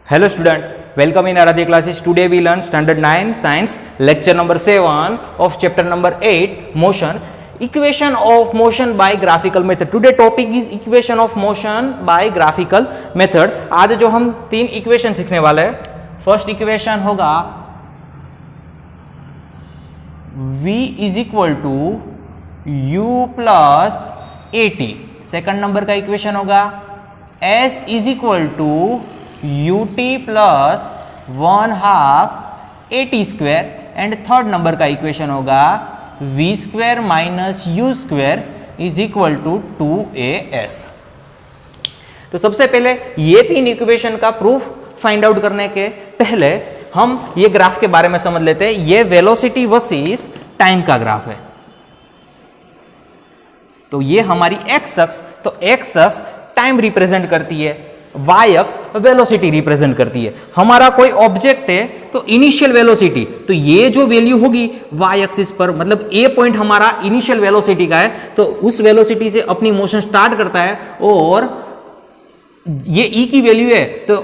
Hello student, welcome in Aradhya classes. Today we learn standard 9 science lecture number 7 of chapter number 8 motion, equation of motion by graphical method. Today topic is equation of motion by graphical method. आज जो हम तीन equation सीखने वाले हैं, first equation होगा v is equal to u plus at. Second number का equation होगा s is equal to ut plus 1/2 at square and third number का इक्वेशन होगा v square minus u square is equal to 2as. तो सबसे पहले ये तीन equation का प्रूफ फाइंड आउट करने के पहले हम ये ग्राफ के बारे में समझ लेते हैं. ये वेलोसिटी वर्सेस टाइम का ग्राफ है. तो ये हमारी एक्स अक्ष, तो एक्स अक्ष टाइम रिप्रेजेंट करती है, वाई अक्ष वेलोसिटी रिप्रेजेंट करती है. हमारा कोई ऑब्जेक्ट है तो इनिशियल वेलोसिटी, तो ये जो वैल्यू होगी वाई एक्सिस पर, मतलब ए पॉइंट हमारा इनिशियल वेलोसिटी का है, तो उस वेलोसिटी से अपनी मोशन स्टार्ट करता है और ये ई की वैल्यू है तो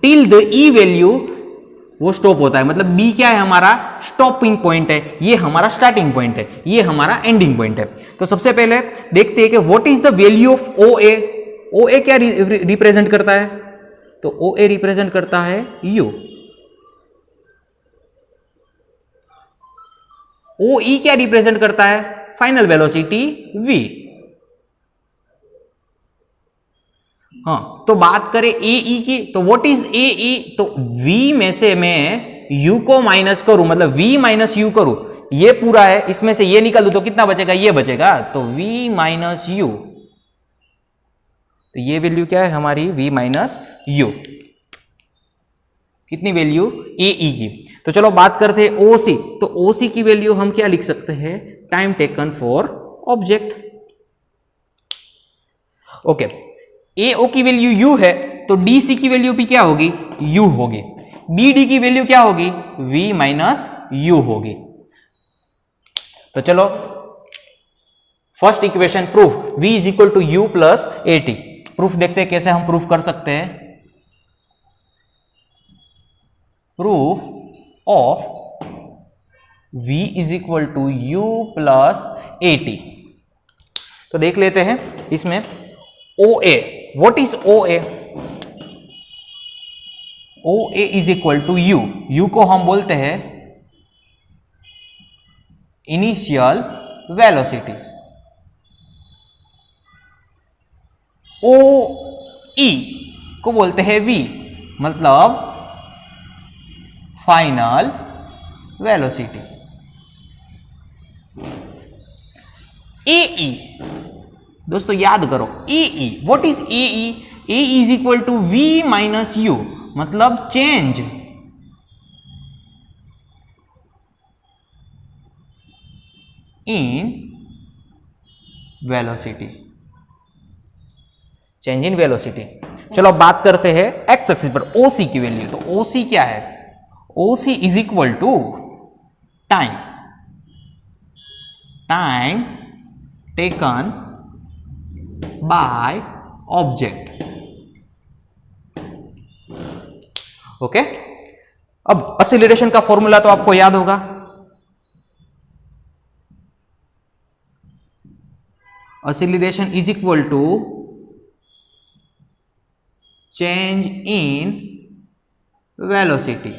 टिल द ई वैल्यू वो स्टॉप होता है. मतलब बी क्या है, हमारा स्टॉपिंग पॉइंट है, ये हमारा स्टार्टिंग पॉइंट है, ये हमारा एंडिंग पॉइंट है. तो सबसे पहले देखते हैं कि what is the value of O A. O A क्या रिप्रेजेंट करता है, तो ओ ए रिप्रेजेंट करता है यू. ओ ई क्या रिप्रेजेंट करता है, फाइनल वेलोसिटी वी. हाँ, तो बात करें ए ई की, तो व्हाट इज ए ई, तो v में से मैं u को माइनस करूं, मतलब v माइनस यू करूं, ये पूरा है, इसमें से ये निकाल दूं तो कितना बचेगा, ये बचेगा, तो v माइनस यू. तो ये वैल्यू क्या है हमारी v माइनस यू. कितनी वैल्यू, ए ई की. तो चलो बात करते हैं ओ सी. तो ओ सी की वैल्यू हम क्या लिख सकते हैं, time taken for object. Okay, A O की वैल्यू u है, तो डी सी की वैल्यू भी क्या होगी, u होगी. बी डी की वैल्यू क्या होगी, v माइनस यू होगी. तो चलो first equation proof, v is equal to you plus A T. Proof देखते हैं कैसे हम प्रूफ कर सकते हैं. Proof of v is equal to you plus A T. तो देख लेते हैं इसमें O A. What is O A, O A is equal to U. U को हम बोलते हैं इनिशियल वेलोसिटी. ओ ई को बोलते हैं वी, मतलब फाइनल वेलोसिटी. ए ई दोस्तों याद करो, A E, what is A E, A is equal to V minus U, मतलब change in velocity. Change in velocity. चलो अब बात करते हैं एक्स एक्सिस पर ओ सी की वैल्यू. तो ओ सी क्या है, O C is equal to time, time taken by object. Okay, अब एक्सीलरेशन का फॉर्मूला तो आपको याद होगा. Acceleration is equal to change in velocity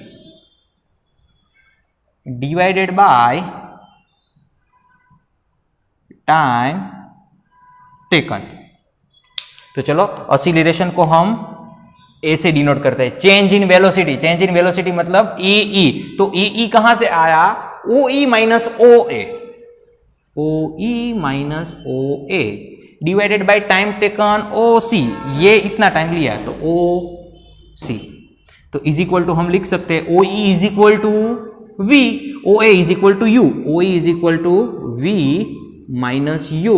divided by time taken. तो चलो एक्सीलरेशन को हम ए से डिनोट करते हैं, change in velocity. Change in velocity मतलब ए ई. तो ए ई कहां से आया, O E minus O A, O E minus O A divided by time taken O C. ये इतना टाइम लिया तो ओ सी. तो इज इक्वल टू हम लिख सकते हैं O E is equal to V, O A is equal to U, O E is equal to V minus U,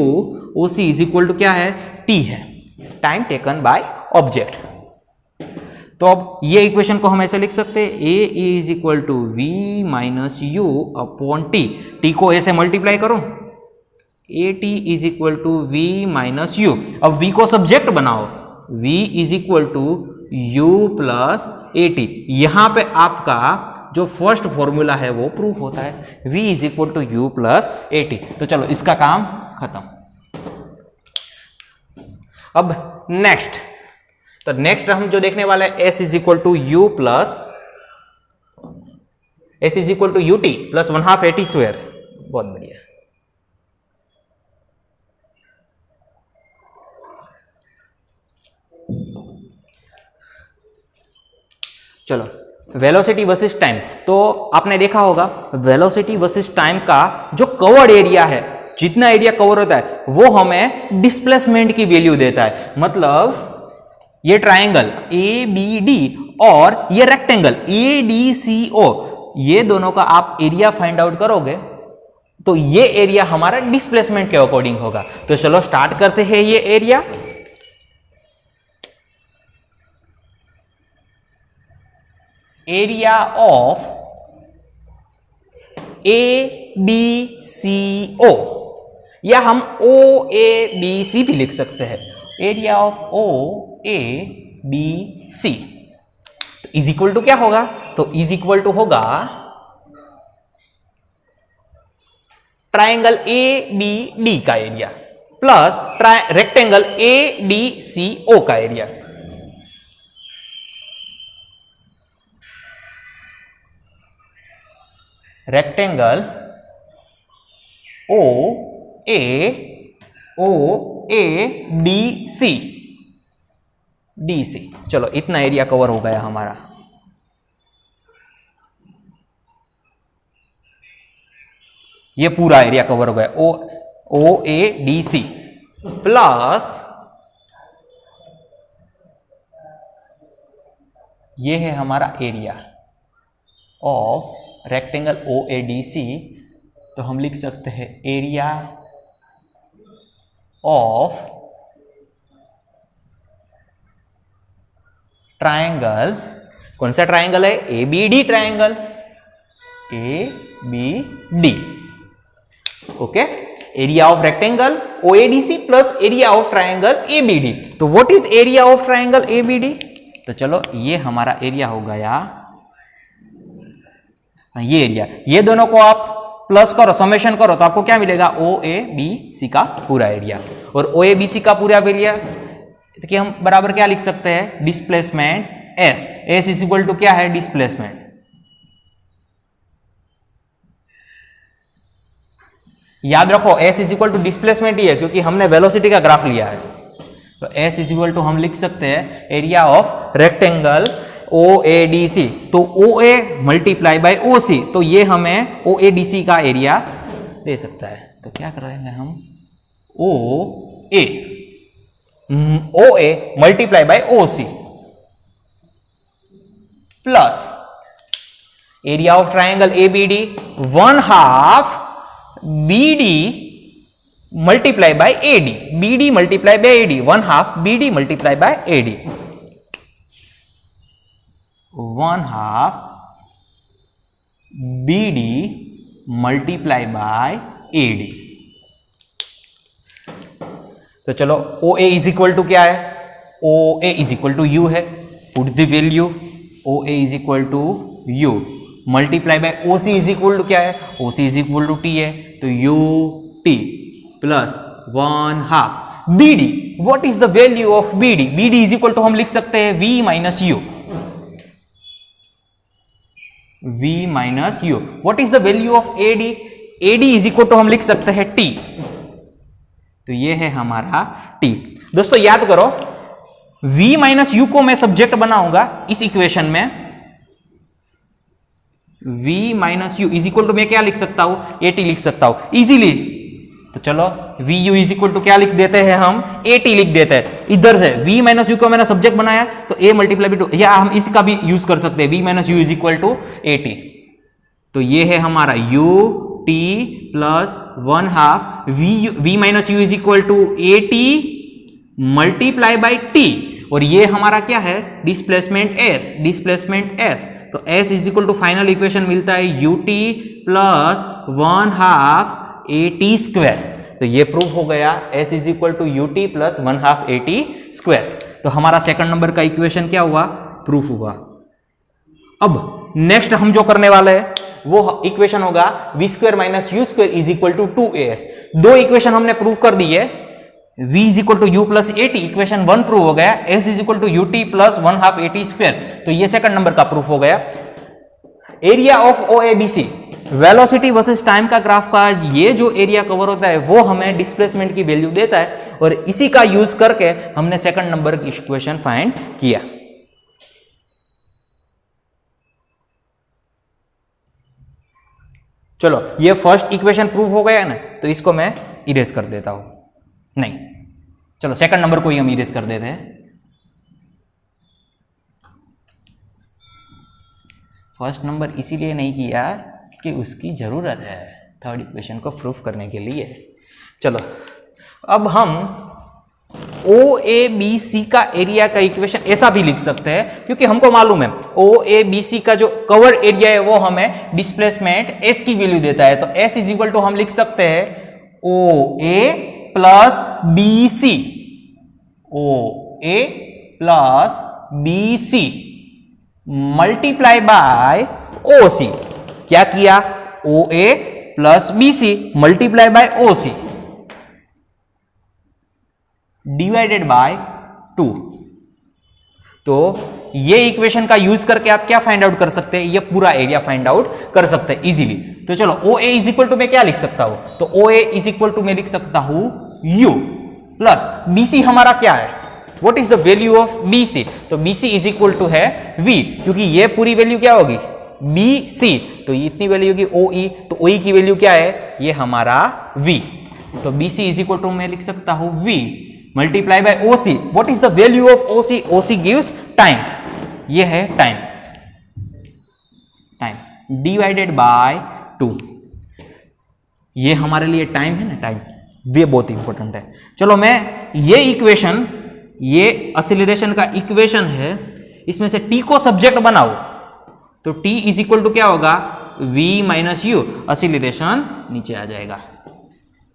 O C is equal to क्या है, टी है, टाइम टेकन बाय ऑब्जेक्ट. तो अब ये इक्वेशन को हम ऐसे लिख सकते हैं, A is equal to V minus you upon T. T को ऐसे मल्टीप्लाई करो, A T is equal to V minus U. अब v को सब्जेक्ट बनाओ, v is equal to u plus A T. यहां पे आपका जो फर्स्ट फॉर्मूला है वो प्रूफ होता है, v is equal to you plus A T. तो चलो इसका काम खत्म। अब नेक्स्ट, तो नेक्स्ट हम जो देखने वाले हैं s is equal to you plus s is equal to u t plus 1/2 AT square. बहुत बढ़िया। चलो वेलोसिटी वर्सेस टाइम, तो आपने देखा होगा वेलोसिटी वर्सेस टाइम का जो कवर्ड एरिया है, जितना एरिया कवर होता है वो हमें डिस्प्लेसमेंट की वैल्यू देता है। मतलब ये ट्रायंगल ए बी डी और ये रेक्टेंगल ए डी सी ओ, ये दोनों का आप एरिया फाइंड आउट करोगे तो ये एरिया हमारा डिस्प्लेसमेंट के अकॉर्डिंग होगा। तो चलो स्टार्ट करते हैं। ये area area of A B C O, या हम ओ ए बी सी भी लिख सकते हैं। Area of O A B C is equal to क्या होगा? तो इज इक्वल टू होगा ट्रायंगल ए बी डी का area plus rectangle A D C O का area. Rectangle O A D C. चलो इतना एरिया कवर हो गया हमारा। ये पूरा एरिया कवर हो गया ओ ए डी सी प्लस ये है हमारा area of rectangle O A D C. तो हम लिख सकते हैं एरिया ऑफ ट्रायंगल, कौन सा ट्रायंगल है? A B D triangle, A B D. Okay, area of rectangle O A D C plus area of triangle A B D. तो what is area of triangle A B D? तो चलो ये हमारा area हो गया, ये area, ये दोनों को आप प्लस करो, समेशन करो तो आपको क्या मिलेगा? ओ ए बी सी का पूरा एरिया। और ओ ए बी सी का पूरा एरिया कि हम बराबर क्या लिख सकते हैं? Displacement S. S is equal to क्या है? डिस्प्लेसमेंट। याद रखो S is equal to displacement ही है क्योंकि हमने वेलोसिटी का ग्राफ लिया है। तो एस इज इक्वल टू हम लिख सकते हैं area of rectangle O A D C. तो O A multiply by O सी, तो ये हमें ओ ए डी सी का एरिया दे सकता है। तो क्या करेंगे हम? O A multiply by O C plus area of triangle A B D 1/2 B D multiply by A D. B D multiply by A D 1/2 B D multiply by A D 1/2 B D multiply by A D. तो चलो O A is equal to क्या है? O A is equal to U है। Put the value O A is equal to U multiply by O C is equal to क्या है? O C is equal to t है। तो u t plus 1/2 B D. What is the value of B D? B D is equal to हम लिख सकते हैं v minus u. V minus u. What is the value of A D? A D is equal to हम लिख सकते हैं T। तो ये है हमारा T। दोस्तों याद करो V माइनस यू को मैं सब्जेक्ट बनाऊंगा इस इक्वेशन में। V minus u is equal to मैं क्या लिख सकता हूं? AT लिख सकता हूं इजीली। तो चलो v u is equal to क्या लिख देते हैं हम? AT लिख देते हैं। इधर से V माइनस यू को मैंने सब्जेक्ट बनाया तो A मल्टीप्लाई बाय 2, या हम इसका भी यूज कर सकते हैं V minus u is equal to AT। तो ये है हमारा U T plus 1/2 V minus u is equal to AT multiply by T। और ये हमारा क्या है? Displacement S। Displacement S। तो S is equal to final equation मिलता है UT प्लस 1/2 AT स्क्वायर। तो ये प्रूव हो गया S is equal to UT plus 1/2 AT square. तो हमारा सेकंड नंबर का इक्वेशन क्या हुआ, प्रूफ हुआ। अब नेक्स्ट हम जो करने वाले हैं वो इक्वेशन होगा v square minus u square is equal to 2as। दो इक्वेशन हमने प्रूव कर दी है, v is equal to you plus a t, equation 1 prove हो गया, s is equal to u t plus 1/2 a t square, तो ये सेकंड नंबर का प्रूफ हो गया। Area of OABC, velocity versus time का ग्राफ का ये जो एरिया कवर होता है वो हमें डिस्प्लेसमेंट की वैल्यू देता है, और इसी का यूज करके हमने सेकंड नंबर की इक्वेशन फाइंड किया। चलो ये फर्स्ट इक्वेशन प्रूव हो गया है ना, तो इसको मैं इरेज कर देता हूं, नहीं चलो सेकंड नंबर को ही हम इरेज कर देते हैं। फर्स्ट नंबर इसीलिए नहीं किया कि उसकी जरूरत है थर्ड इक्वेशन को प्रूफ करने के लिए। चलो अब हम OABC का एरिया का इक्वेशन ऐसा भी लिख सकते हैं, क्योंकि हमको मालूम है OABC का जो कवर एरिया है वो हमें डिस्प्लेसमेंट S की वैल्यू देता है, तो S इज इक्वल टू हम लिख सकते हैं OA plus BC, OA plus BC multiply by OC। क्या किया, OA plus BC multiply by OC divided by 2। तो ये इक्वेशन का यूज करके आप क्या फाइंड आउट कर सकते हैं, ये पूरा एरिया फाइंड आउट कर सकते हैं इजीली। तो चलो OA इज इक्वल टू मैं क्या लिख सकता हूं, तो OA इज इक्वल टू मैं लिख सकता हूं U प्लस BC हमारा क्या है, what is the value of BC, तो BC इज इक्वल टू है V, क्योंकि ये पूरी वैल्यू क्या होगी BC, तो इतनी वैल्यू होगी OE, तो OE की वैल्यू क्या है, ये हमारा V, तो BC इज इक्वल टू मैं लिख सकता हूं V multiply bye OC, what is the value of OC, OC gives time, ये है टाइम, टाइम डिवाइडेड बाय 2, ये हमारे लिए टाइम है ना, टाइम ये बहुत इंपॉर्टेंट है। चलो मैं ये इक्वेशन, ये एक्सीलरेशन का इक्वेशन है, इसमें से t को सब्जेक्ट बनाओ, तो t इज इक्वल टू क्या होगा v माइनस यू, एक्सीलरेशन नीचे आ जाएगा,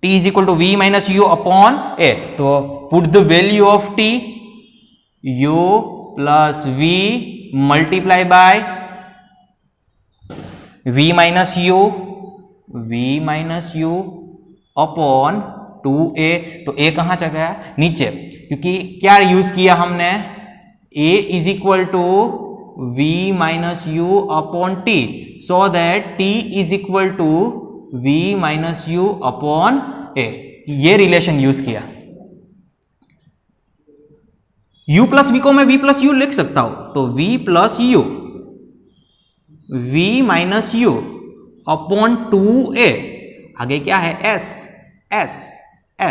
t is equal to v minus you upon a, तो put the value of t u plus v multiply by v minus you upon 2a, तो a कहां चला गया नीचे, क्योंकि क्या यूज किया हमने, a is equal to v minus you upon t, so that t is equal to v minus you upon a, ये रिलेशन यूज किया। u प्लस v को मैं v प्लस यू लिख सकता हूं, तो v plus you v minus you upon 2a, आगे क्या है s,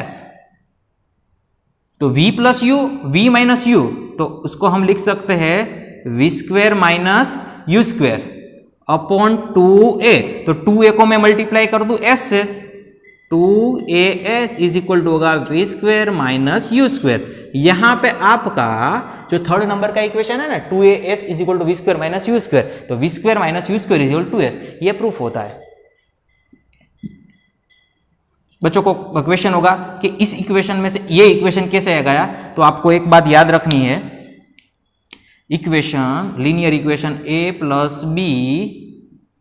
तो v plus you v minus you, तो उसको हम लिख सकते हैं v square minus u square upon 2a, तो 2a को मैं मल्टीप्लाई कर दूं s से, 2as इज इक्वल टू होगा v square minus u square. यहां पे आपका जो थर्ड नंबर का इक्वेशन है ना, 2as is equal to v square minus u square, तो v square minus u square is equal to 2s, ये प्रूफ होता है। बच्चों को क्वेश्चन होगा कि इस इक्वेशन में से ये इक्वेशन कैसे आ गया, तो आपको एक बात याद रखनी है, equation linear equation a plus b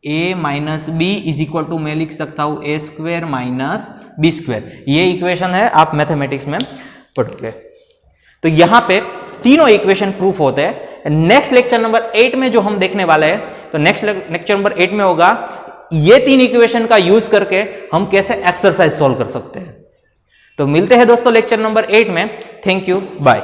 a minus b is equal to मैं लिख सकता हूं a square minus b square, ये इक्वेशन है, आप मैथमेटिक्स में पढ़ोगे। तो यहां पे तीनों इक्वेशन प्रूफ होते हैं। नेक्स्ट लेक्चर नंबर 8 में जो हम देखने वाले हैं, तो नेक्स्ट लेक्चर नंबर 8 में होगा ये तीन इक्वेशन का यूज करके हम कैसे एक्सरसाइज सॉल्व कर सकते हैं। तो मिलते हैं दोस्तों लेक्चर नंबर 8 में। Thank you, bye.